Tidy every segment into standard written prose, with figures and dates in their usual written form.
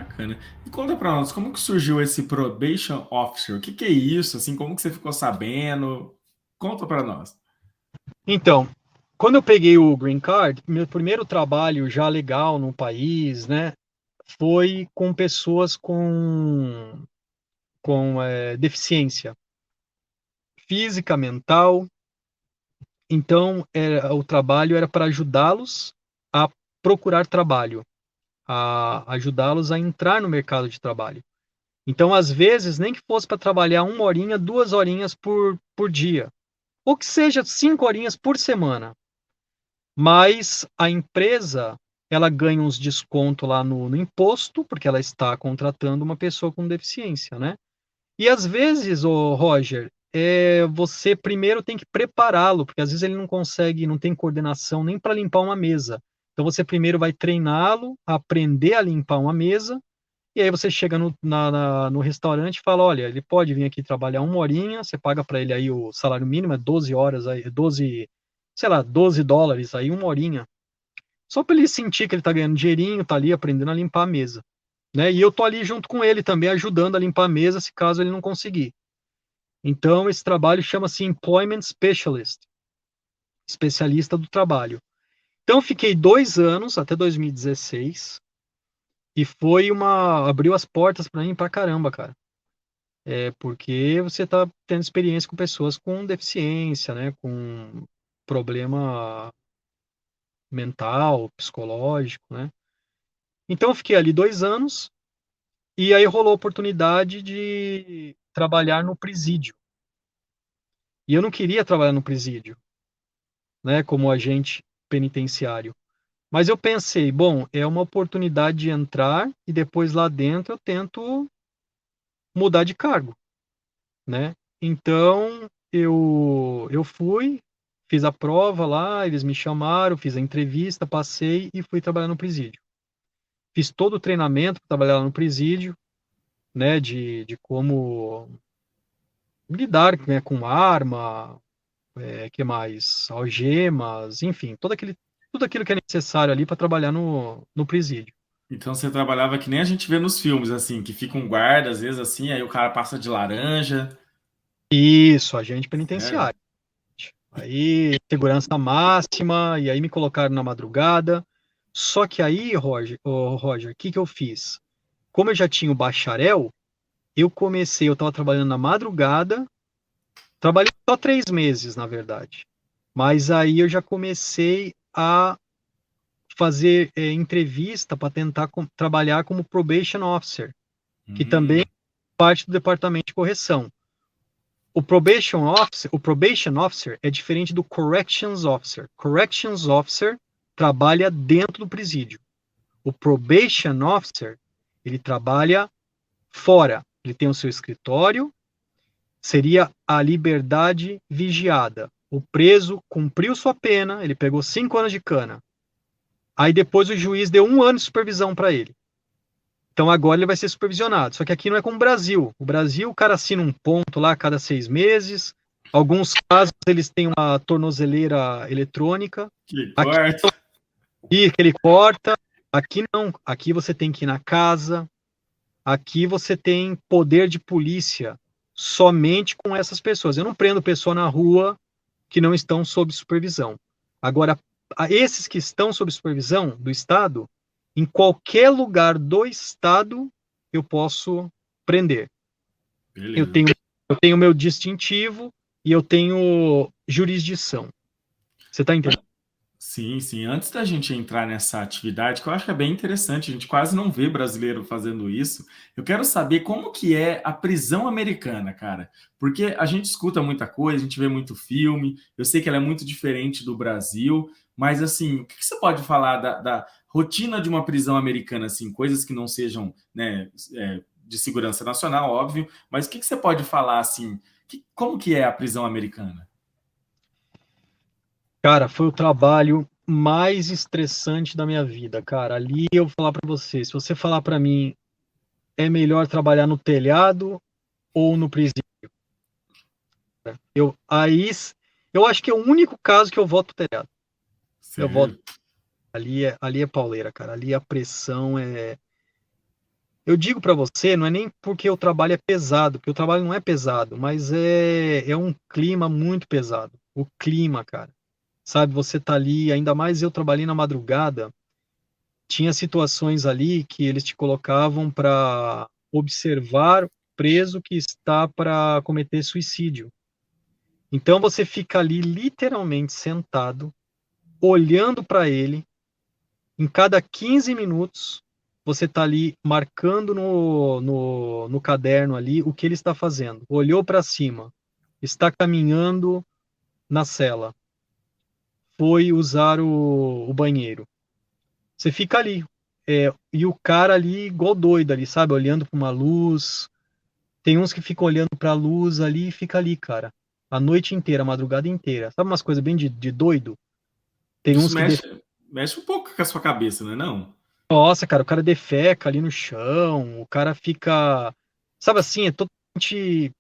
Bacana. E conta pra nós, como que surgiu esse Probation Officer? O que que é isso? Assim, como que você ficou sabendo? Conta pra nós. Então, quando eu peguei o Green Card, meu primeiro trabalho já legal no país, né, foi com pessoas com deficiência física, mental. Então, o trabalho era para ajudá-los a procurar trabalho, a ajudá-los a entrar no mercado de trabalho. Então, às vezes, nem que fosse para trabalhar uma horinha, 2 horinhas por dia, ou que seja 5 horinhas por semana. Mas a empresa, ela ganha uns desconto lá no imposto, porque ela está contratando uma pessoa com deficiência, né? E às vezes, o Roger, você primeiro tem que prepará-lo, porque às vezes ele não consegue, não tem coordenação nem para limpar uma mesa. Então você primeiro vai treiná-lo a aprender a limpar uma mesa, e aí você chega no restaurante e fala, olha, ele pode vir aqui trabalhar uma horinha, você paga para ele aí o salário mínimo, é 12 horas, aí, 12, sei lá, $12 aí, uma horinha. Só para ele sentir que ele está ganhando dinheirinho, tá ali aprendendo a limpar a mesa, né? E eu tô ali junto com ele também, ajudando a limpar a mesa, se caso ele não conseguir. Então, esse trabalho chama-se Employment Specialist, especialista do trabalho. Então, eu fiquei 2 anos, até 2016, e abriu as portas para mim pra caramba, cara. Porque você tá tendo experiência com pessoas com deficiência, né? Com problema mental, psicológico, né? Então, eu fiquei ali 2 anos, e aí rolou a oportunidade de trabalhar no presídio. E eu não queria trabalhar no presídio, né, como agente penitenciário. Mas eu pensei, bom, é uma oportunidade de entrar e depois lá dentro eu tento mudar de cargo, né? Então eu fui, fiz a prova lá, eles me chamaram, fiz a entrevista, passei e fui trabalhar no presídio. Fiz todo o treinamento para trabalhar lá no presídio, né, de como lidar, né, com arma, que mais? Algemas, enfim, tudo aquilo que é necessário ali para trabalhar no presídio. Então você trabalhava que nem a gente vê nos filmes, assim, que fica um guarda, às vezes assim, aí o cara passa de laranja. Isso, agente Sério? penitenciário. Aí, segurança máxima, e aí me colocaram na madrugada. Só que aí, Roger, o que que eu fiz? Como eu já tinha o bacharel, eu estava trabalhando na madrugada, trabalhei só 3 meses, na verdade. Mas aí eu já comecei a fazer entrevista para tentar trabalhar como probation officer, que também é Hum, parte do departamento de correção. O probation officer é diferente do corrections officer. Corrections officer trabalha dentro do presídio. O probation officer, ele trabalha fora. Ele tem o seu escritório, seria a liberdade vigiada. O preso cumpriu sua pena, ele pegou 5 anos de cana. Aí depois o juiz deu 1 ano de supervisão para ele. Então agora ele vai ser supervisionado. Só que aqui não é como o Brasil. O Brasil, o cara assina um ponto lá a cada 6 meses. Alguns casos eles têm uma tornozeleira eletrônica. que Aqui corta. que ele corta. Aqui não. Aqui você tem que ir na casa. Aqui você tem poder de polícia somente com essas pessoas. Eu não prendo pessoa na rua que não estão sob supervisão. Agora, esses que estão sob supervisão do Estado, em qualquer lugar do Estado, eu posso prender. Eu Beleza. tenho, eu tenho meu distintivo e eu tenho jurisdição. Você está entendendo? Sim, sim. Antes da gente entrar nessa atividade, que eu acho que é bem interessante, a gente quase não vê brasileiro fazendo isso. Eu quero saber como que é a prisão americana, cara. Porque a gente escuta muita coisa, a gente vê muito filme, eu sei que ela é muito diferente do Brasil, mas assim, o que que você pode falar da rotina de uma prisão americana, assim, coisas que não sejam, né, de segurança nacional, óbvio, mas o que que você pode falar, assim, como que é a prisão americana? Cara, foi o trabalho mais estressante da minha vida, cara. Ali eu vou falar para você, se você falar para mim, é melhor trabalhar no telhado ou no presídio? Aí eu acho que é o único caso que eu voto pro telhado. Eu voto Sério? ali é pauleira, cara. Ali a pressão é Eu digo para você, não é nem porque o trabalho é pesado, porque o trabalho não é pesado, mas é um clima muito pesado. O clima, cara. Sabe, você tá ali, ainda mais eu trabalhei na madrugada, tinha situações ali que eles te colocavam para observar o preso que está para cometer suicídio. Então você fica ali literalmente sentado, olhando para ele, em cada 15 minutos, você está ali marcando no caderno ali o que ele está fazendo. Olhou para cima, está caminhando na cela, foi usar o banheiro. Você fica ali. E o cara ali, igual doido ali, sabe? Olhando para uma luz. Tem uns que ficam olhando para a luz ali e fica ali, cara. A noite inteira, a madrugada inteira. Sabe umas coisas bem de doido? Tem Isso uns que mexe um pouco com a sua cabeça, não é não? Nossa, cara, o cara defeca ali no chão, o cara fica, sabe assim, é totalmente,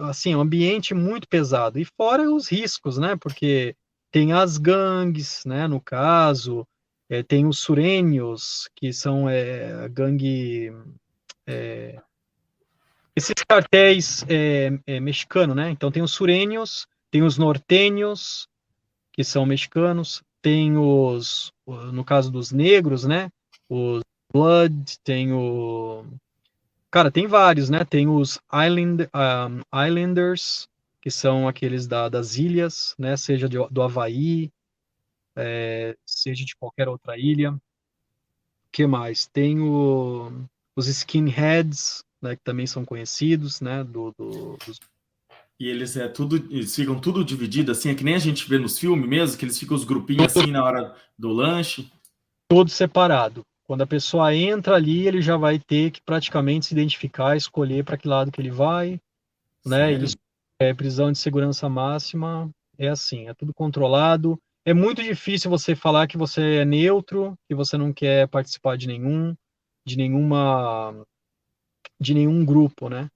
assim, é um ambiente muito pesado. E fora os riscos, né? Porque tem as gangues, né? No caso, tem os surênios, que são gangue, esses cartéis mexicanos, né? Então tem os surênios, tem os nortênios, que são mexicanos, tem no caso dos negros, né? Os Blood, tem o. Cara, tem vários, né? Tem os Islanders, que são aqueles das ilhas, né? Seja do Havaí, seja de qualquer outra ilha. O que mais? Tem os Skinheads, né? Que também são conhecidos, né? Dos E eles ficam tudo dividido assim, é que nem a gente vê nos filmes mesmo, que eles ficam os grupinhos assim na hora do lanche. todo separado. Quando a pessoa entra ali, ele já vai ter que praticamente se identificar, escolher para que lado que ele vai, né? Isso Sério? é prisão de segurança máxima, é assim, é tudo controlado. É muito difícil você falar que você é neutro, que você não quer participar de nenhuma, de nenhum grupo, né?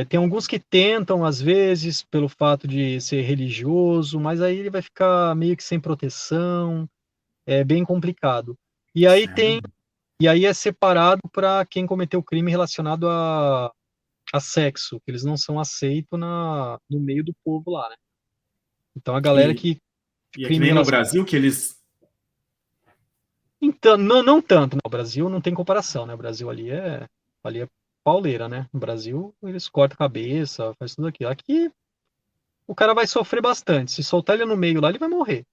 Tem alguns que tentam, às vezes, pelo fato de ser religioso, mas aí ele vai ficar meio que sem proteção, é bem complicado. E aí tem Sério? E aí é separado para quem cometeu crime relacionado a sexo, que eles não são aceitos no meio do povo lá, né? Então a galera E, que e é que crime nem no relacionado. Brasil que eles. Então, não tanto, né? O Brasil não tem comparação, né? O Brasil ali é pauleira, né? No Brasil eles cortam a cabeça, faz tudo aquilo. Aqui o cara vai sofrer bastante. Se soltar ele no meio lá, ele vai morrer,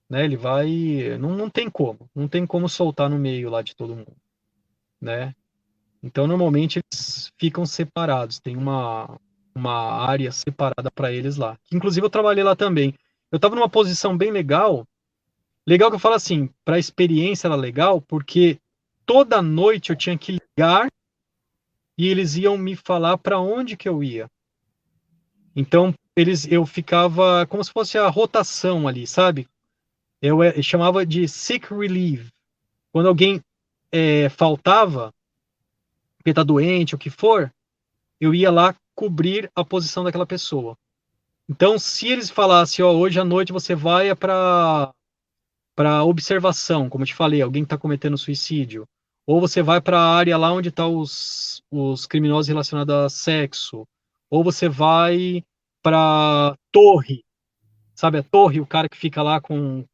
né? Ele vai. Não tem como. Não tem como soltar no meio lá de todo mundo, né? Então, normalmente, eles ficam separados, tem uma área separada para eles lá. Inclusive, eu trabalhei lá também. Eu estava numa posição bem legal. Legal que eu falo assim, para a experiência era legal, porque toda noite eu tinha que ligar e eles iam me falar para onde que eu ia. Então, eu ficava como se fosse a rotação ali, sabe? Eu chamava de sick relief. Quando alguém faltava, porque tá doente, o que for, eu ia lá cobrir a posição daquela pessoa. Então, se eles falassem, ó, hoje à noite você vai para observação, como eu te falei, alguém está cometendo suicídio, ou você vai para a área lá onde estão os criminosos relacionados a sexo, ou você vai para torre, sabe a torre, o cara que fica lá com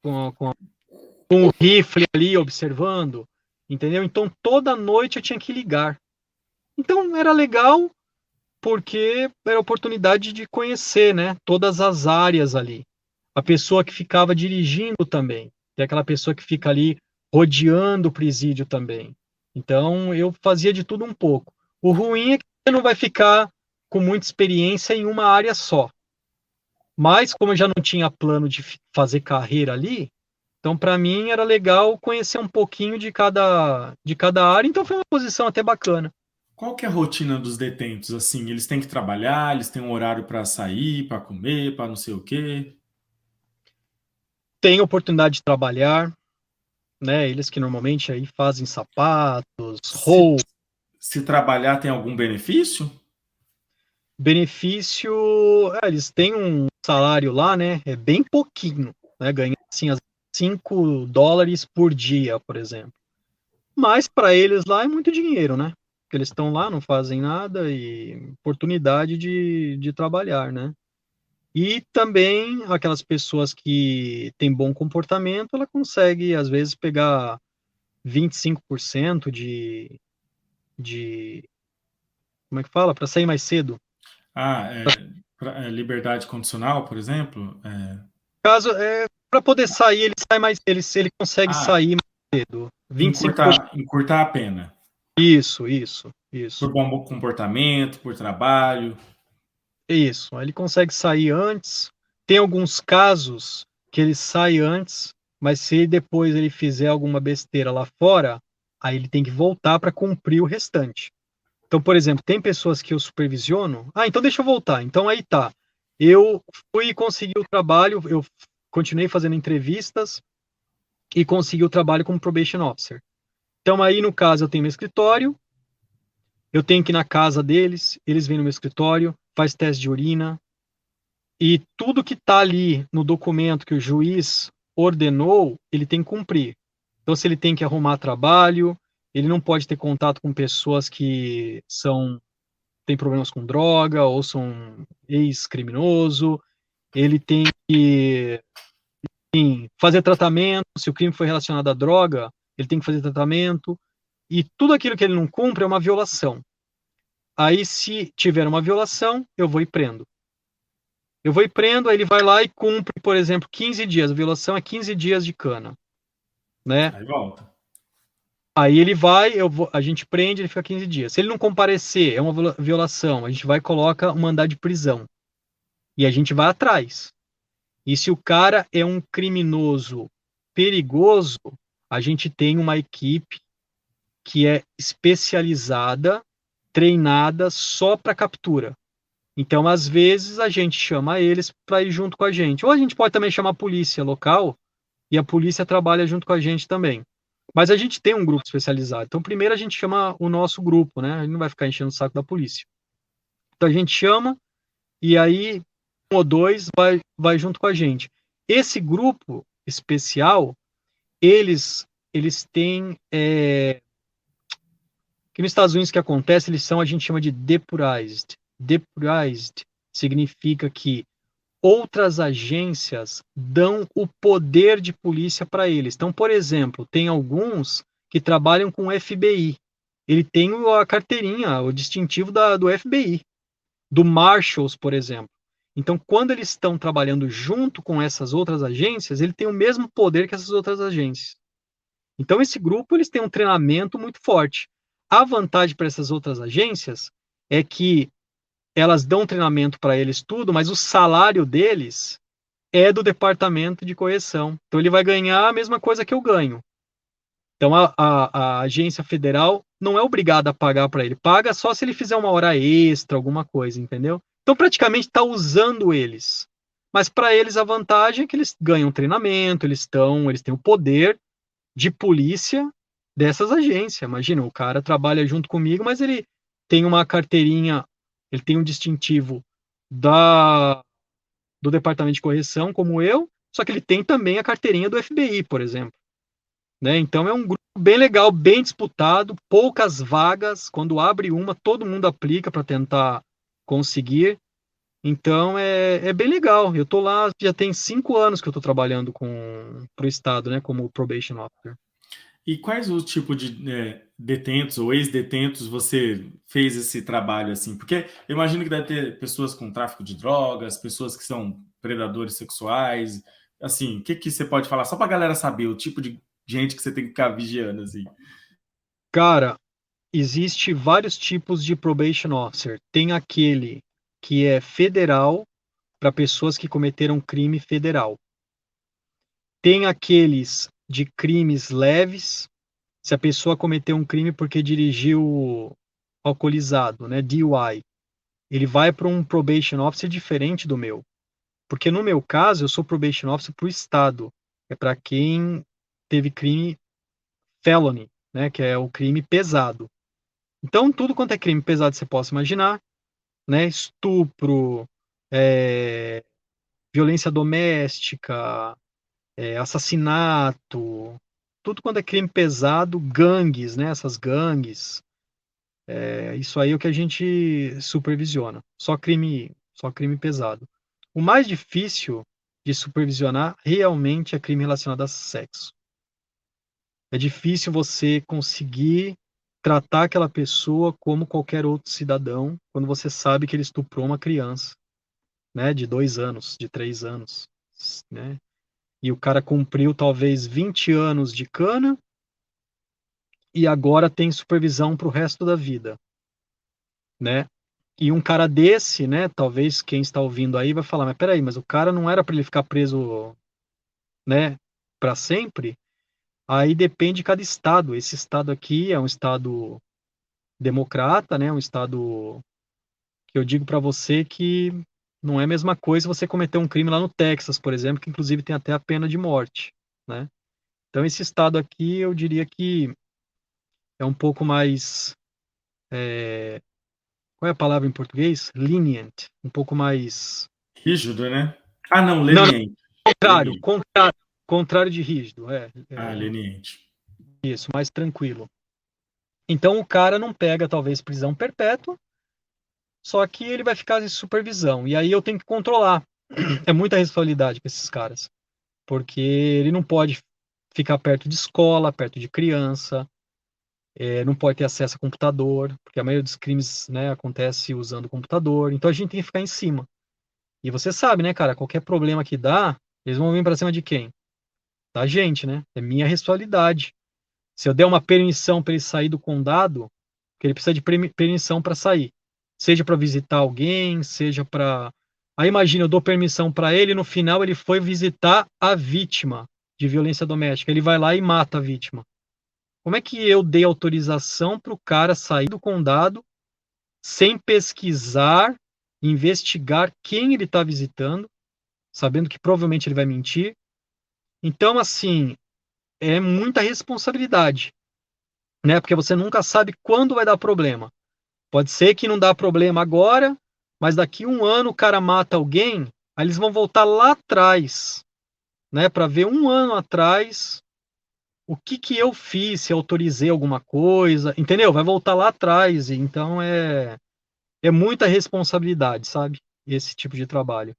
o rifle ali observando, entendeu? Então, toda noite eu tinha que ligar. Então, era legal porque era a oportunidade de conhecer, né, todas as áreas ali. A pessoa que ficava dirigindo também, tem aquela pessoa que fica ali rodeando o presídio também. Então, eu fazia de tudo um pouco. O ruim é que você não vai ficar com muita experiência em uma área só. Mas, como eu já não tinha plano de fazer carreira ali, então para mim era legal conhecer um pouquinho de cada área, então foi uma posição até bacana. Qual que é a rotina dos detentos? Assim, eles têm que trabalhar, eles têm um horário para sair, para comer, para não sei o quê. Tem oportunidade de trabalhar, né? Eles que normalmente aí fazem sapatos, Se, roupa, se trabalhar, tem algum benefício? benefício, eles têm um salário lá, né? É bem pouquinho, né? Ganha assim $5 por dia, por exemplo. Mas para eles lá é muito dinheiro, né? Porque eles estão lá, não fazem nada e oportunidade de trabalhar, né? E também aquelas pessoas que têm bom comportamento, ela consegue, às vezes, pegar 25% de. Como é que fala? Para sair mais cedo. Ah, liberdade condicional, por exemplo? Caso é para poder sair, ele sai mais, ele consegue Ah, sair mais cedo. 25%. encurtar a pena. Isso. Por bom comportamento, por trabalho. Isso. Aí ele consegue sair antes. Tem alguns casos que ele sai antes, mas se depois ele fizer alguma besteira lá fora, aí ele tem que voltar para cumprir o restante. Então, por exemplo, tem pessoas que eu supervisiono. Ah, então deixa eu voltar. Então aí tá. Eu fui e consegui o trabalho, eu continuei fazendo entrevistas e consegui o trabalho como probation officer. Então aí, no caso, eu tenho meu escritório, eu tenho que ir na casa deles, eles vêm no meu escritório, faz teste de urina, e tudo que está ali no documento que o juiz ordenou, ele tem que cumprir. Então, se ele tem que arrumar trabalho, ele não pode ter contato com pessoas que têm problemas com droga ou são ex-criminoso, ele tem que fazer tratamento, se o crime foi relacionado à droga, ele tem que fazer tratamento, e tudo aquilo que ele não cumpre é uma violação. Aí, se tiver uma violação, eu vou e prendo. Eu vou e prendo, aí ele vai lá e cumpre, por exemplo, 15 dias. A violação é 15 dias de cana, né? Aí volta. Aí ele vai, a gente prende, ele fica 15 dias. Se ele não comparecer, é uma violação, a gente vai e coloca um mandado de prisão. E a gente vai atrás. E se o cara é um criminoso perigoso, a gente tem uma equipe que é especializada, treinada só para captura. Então, às vezes, a gente chama eles para ir junto com a gente. Ou a gente pode também chamar a polícia local e a polícia trabalha junto com a gente também. Mas a gente tem um grupo especializado. Então, primeiro a gente chama o nosso grupo, né? A gente não vai ficar enchendo o saco da polícia. Então, a gente chama e aí um ou dois vai junto com a gente. Esse grupo especial, eles têm que nos Estados Unidos o que acontece, eles são, a gente chama de depurized. Depurized significa que outras agências dão o poder de polícia para eles. Então, por exemplo, tem alguns que trabalham com o FBI. Ele tem a carteirinha, o distintivo do FBI, do Marshalls, por exemplo. Então, quando eles estão trabalhando junto com essas outras agências, ele tem o mesmo poder que essas outras agências. Então, esse grupo eles têm um treinamento muito forte. A vantagem para essas outras agências é que elas dão treinamento para eles tudo, mas o salário deles é do departamento de correção. Então, ele vai ganhar a mesma coisa que eu ganho. Então, a agência federal não é obrigada a pagar para ele. Paga só se ele fizer uma hora extra, alguma coisa, entendeu? Então, praticamente está usando eles. Mas para eles a vantagem é que eles ganham treinamento, eles têm o poder de polícia dessas agências. Imagina, o cara trabalha junto comigo, mas ele tem uma carteirinha, ele tem um distintivo da, do departamento de correção, como eu, só que ele tem também a carteirinha do FBI, por exemplo. Né? Então é um grupo bem legal, bem disputado, poucas vagas. Quando abre uma, todo mundo aplica para tentar conseguir. Então é bem legal. Eu tô lá, já tem 5 anos que eu tô trabalhando para o Estado, né, como probation officer. E quais o tipo de detentos ou ex-detentos você fez esse trabalho assim? Porque eu imagino que deve ter pessoas com tráfico de drogas, pessoas que são predadores sexuais. Assim, o que que você pode falar só para a galera saber o tipo de gente que você tem que ficar vigiando assim? Cara, existe vários tipos de probation officer. Tem aquele que é federal para pessoas que cometeram crime federal. Tem aqueles de crimes leves, se a pessoa cometeu um crime porque dirigiu alcoolizado, né, DUI, ele vai para um probation officer diferente do meu. Porque no meu caso, eu sou probation officer para o Estado. É para quem teve crime felony, né, que é o crime pesado. Então, tudo quanto é crime pesado você possa imaginar, né, estupro, é, violência doméstica, assassinato, tudo quando é crime pesado, gangues, né? Essas gangues. Isso aí é o que a gente supervisiona. Só crime pesado. O mais difícil de supervisionar realmente é crime relacionado a sexo. É difícil você conseguir tratar aquela pessoa como qualquer outro cidadão quando você sabe que ele estuprou uma criança, né, de 2 anos, de 3 anos, né? E o cara cumpriu talvez 20 anos de cana e agora tem supervisão para o resto da vida, né? E um cara desse, né, talvez quem está ouvindo aí vai falar, mas peraí, mas o cara não era para ele ficar preso, né, para sempre? Aí depende de cada estado. Esse estado aqui é um estado democrata, né, um estado que eu digo para você que não é a mesma coisa você cometer um crime lá no Texas, por exemplo, que inclusive tem até a pena de morte, né? Então esse estado aqui eu diria que é um pouco mais, qual é a palavra em português? Lenient, um pouco mais, Rígido, né? Ah, não, não, não, leniente. contrário, Leniente. contrário de rígido, Ah, leniente. isso, mais tranquilo. Então o cara não pega talvez prisão perpétua, só que ele vai ficar em supervisão. E aí eu tenho que controlar. É muita responsabilidade com esses caras, porque ele não pode ficar perto de escola, perto de criança, não pode ter acesso a computador, porque a maioria dos crimes, né, acontece usando computador. Então a gente tem que ficar em cima. E você sabe, né, cara, qualquer problema que dá, eles vão vir para cima de quem? Da gente, né? É minha responsabilidade. Se eu der uma permissão para ele sair do condado, que ele precisa de permissão para sair, seja para visitar alguém, seja para. Aí imagina, eu dou permissão para ele, no final ele foi visitar a vítima de violência doméstica. Ele vai lá e mata a vítima. Como é que eu dei autorização para o cara sair do condado sem pesquisar, investigar quem ele está visitando, sabendo que provavelmente ele vai mentir? Então, assim, é muita responsabilidade, né? Porque você nunca sabe quando vai dar problema. Pode ser que não dá problema agora, mas daqui 1 ano o cara mata alguém, aí eles vão voltar lá atrás, né, para ver 1 ano atrás o que que eu fiz, se autorizei alguma coisa, entendeu? Vai voltar lá atrás, então é muita responsabilidade, sabe? Esse tipo de trabalho.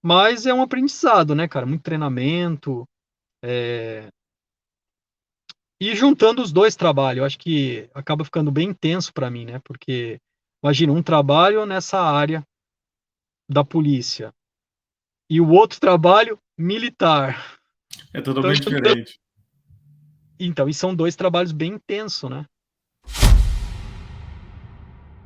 Mas é um aprendizado, né, cara? Muito treinamento. E juntando os dois trabalhos, eu acho que acaba ficando bem intenso para mim, né? Porque imagina um trabalho nessa área da polícia e o outro trabalho militar. É Então, totalmente diferente. e são dois trabalhos bem intensos, né?